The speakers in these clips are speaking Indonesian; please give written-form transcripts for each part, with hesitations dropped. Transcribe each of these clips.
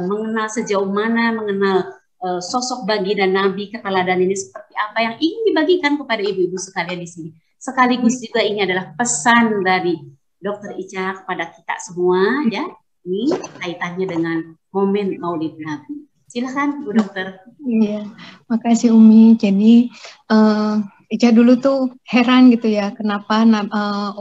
mengenal sejauh mana, mengenal sosok baginda Nabi keteladan ini seperti apa yang ingin dibagikan kepada ibu-ibu sekalian di sini. Sekaligus juga ini adalah pesan dari Dr. Ica kepada kita semua, ya. Ini kaitannya dengan momen Maulid Nabi. Silakan Bu Dokter. Iya, makasih Umi. Jadi Ica dulu tuh heran gitu ya, kenapa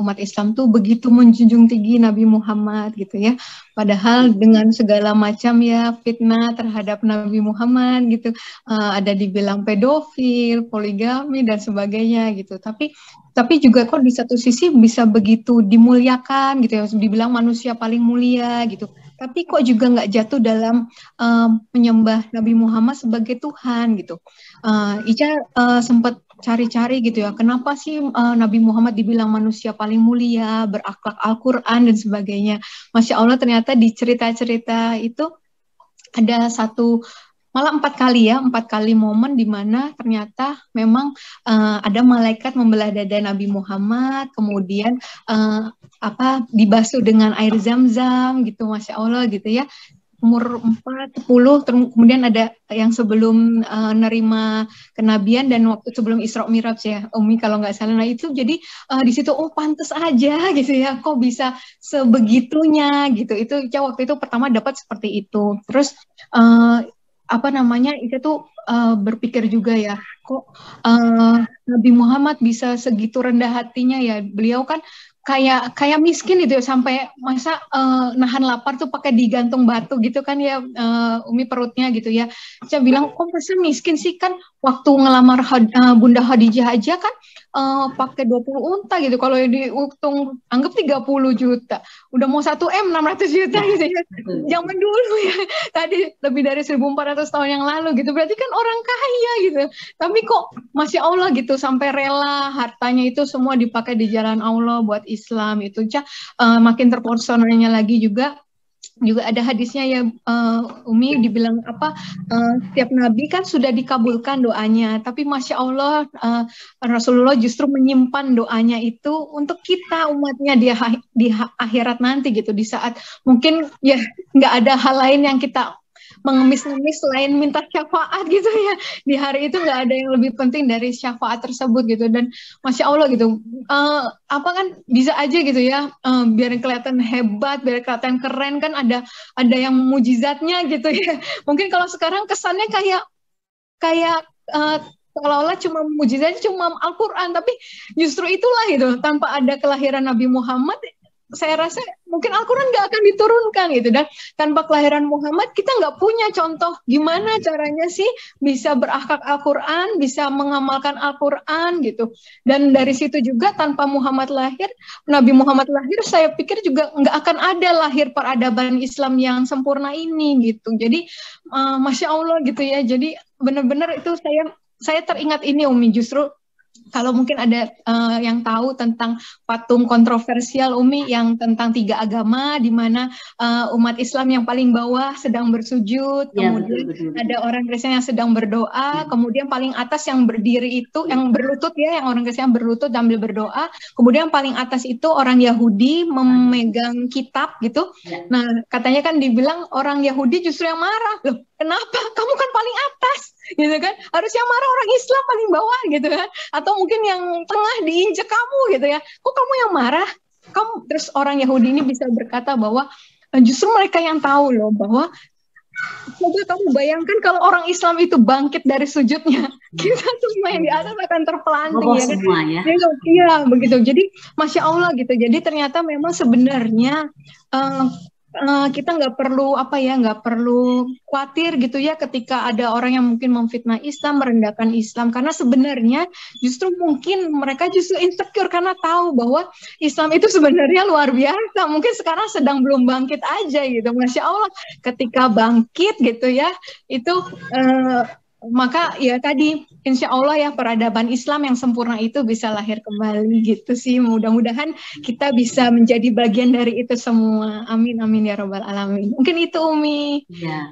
umat Islam tuh begitu menjunjung tinggi Nabi Muhammad gitu ya. Padahal dengan segala macam ya fitnah terhadap Nabi Muhammad gitu, ada dibilang pedofil, poligami dan sebagainya gitu. Tapi juga kok di satu sisi bisa begitu dimuliakan gitu ya, dibilang manusia paling mulia gitu. Tapi kok juga nggak jatuh dalam menyembah Nabi Muhammad sebagai Tuhan gitu. Ica sempat cari-cari gitu ya, kenapa sih Nabi Muhammad dibilang manusia paling mulia, berakhlak Al-Quran dan sebagainya. Masya Allah ternyata di cerita-cerita itu ada malah 4 kali momen di mana ternyata memang ada malaikat membelah dada Nabi Muhammad, kemudian dibasuh dengan air zam-zam gitu, Masya Allah gitu ya. Umur 40, kemudian ada yang sebelum nerima kenabian dan waktu sebelum Isra Mi'raj ya, Umi kalau nggak salah. Nah itu jadi di situ pantes aja gitu ya, kok bisa sebegitunya gitu. Itu waktu itu pertama dapat seperti itu. Terus itu tuh berpikir juga ya, kok Nabi Muhammad bisa segitu rendah hatinya ya. Beliau kan kayak miskin gitu ya, sampai masa nahan lapar tuh pakai digantung batu gitu kan ya, Umi perutnya gitu ya. Saya bilang kok masa miskin sih, kan waktu ngelamar Bunda Khadijah aja kan pakai 20 unta gitu, kalau dihitung anggap 30 juta, udah mau 1M 600 juta gitu ya, zaman dulu ya, tadi lebih dari 1400 tahun yang lalu gitu, berarti kan orang kaya gitu. Tapi kok Masya Allah gitu, sampai rela hartanya itu semua dipakai di jalan Allah buat Islam itu. Makin terpersonanya lagi juga ada hadisnya ya, Umi, dibilang setiap nabi kan sudah dikabulkan doanya, tapi Masya Allah Rasulullah justru menyimpan doanya itu untuk kita umatnya di akhirat nanti gitu, di saat mungkin ya nggak ada hal lain yang kita mengemis-ngemis selain minta syafaat gitu ya, di hari itu nggak ada yang lebih penting dari syafaat tersebut gitu. Dan Masya Allah gitu, kan bisa aja gitu ya, biar kelihatan hebat, biar kelihatan keren kan, ada yang mujizatnya gitu ya. Mungkin kalau sekarang kesannya kayak seolah-olah cuma mujizatnya cuma Al-Quran, tapi justru itulah gitu, tanpa ada kelahiran Nabi Muhammad saya rasa mungkin Al-Quran nggak akan diturunkan gitu. Dan tanpa kelahiran Muhammad kita nggak punya contoh gimana caranya sih bisa berakhlak Al-Quran, bisa mengamalkan Al-Quran gitu. Dan dari situ juga tanpa Nabi Muhammad lahir, saya pikir juga nggak akan ada lahir peradaban Islam yang sempurna ini gitu. Jadi Masya Allah gitu ya, jadi benar-benar itu saya teringat ini Umi, justru kalau mungkin ada yang tahu tentang patung kontroversial Umi yang tentang 3 agama, di mana umat Islam yang paling bawah sedang bersujud, ya, kemudian betul. Ada orang Kristen yang sedang berdoa, kemudian paling atas yang berdiri itu, yang berlutut ya, yang orang Kristen yang berlutut sambil berdoa, kemudian paling atas itu orang Yahudi memegang kitab gitu. Nah katanya kan dibilang orang Yahudi justru yang marah, loh kenapa? Kamu kan paling atas gitu kan, harus yang marah orang Islam paling bawah gitu kan, atau mungkin yang tengah diinjek kamu gitu ya, kok kamu yang marah? Terus orang Yahudi ini bisa berkata bahwa justru mereka yang tahu loh bahwa, coba kamu bayangkan kalau orang Islam itu bangkit dari sujudnya, kita semua yang di atas akan terpelanting ya kan? Semua, ya? Iya begitu. Jadi Masya Allah gitu. Jadi ternyata memang sebenarnya kita nggak perlu khawatir gitu ya ketika ada orang yang mungkin memfitnah Islam, merendahkan Islam, karena sebenarnya justru mungkin mereka justru insecure karena tahu bahwa Islam itu sebenarnya luar biasa. Mungkin sekarang sedang belum bangkit aja gitu. Masya Allah ketika bangkit gitu ya, itu maka ya tadi insya Allah ya peradaban Islam yang sempurna itu bisa lahir kembali gitu sih. Mudah-mudahan kita bisa menjadi bagian dari itu semua. Amin amin ya robbal alamin. Mungkin itu Umi. Ya.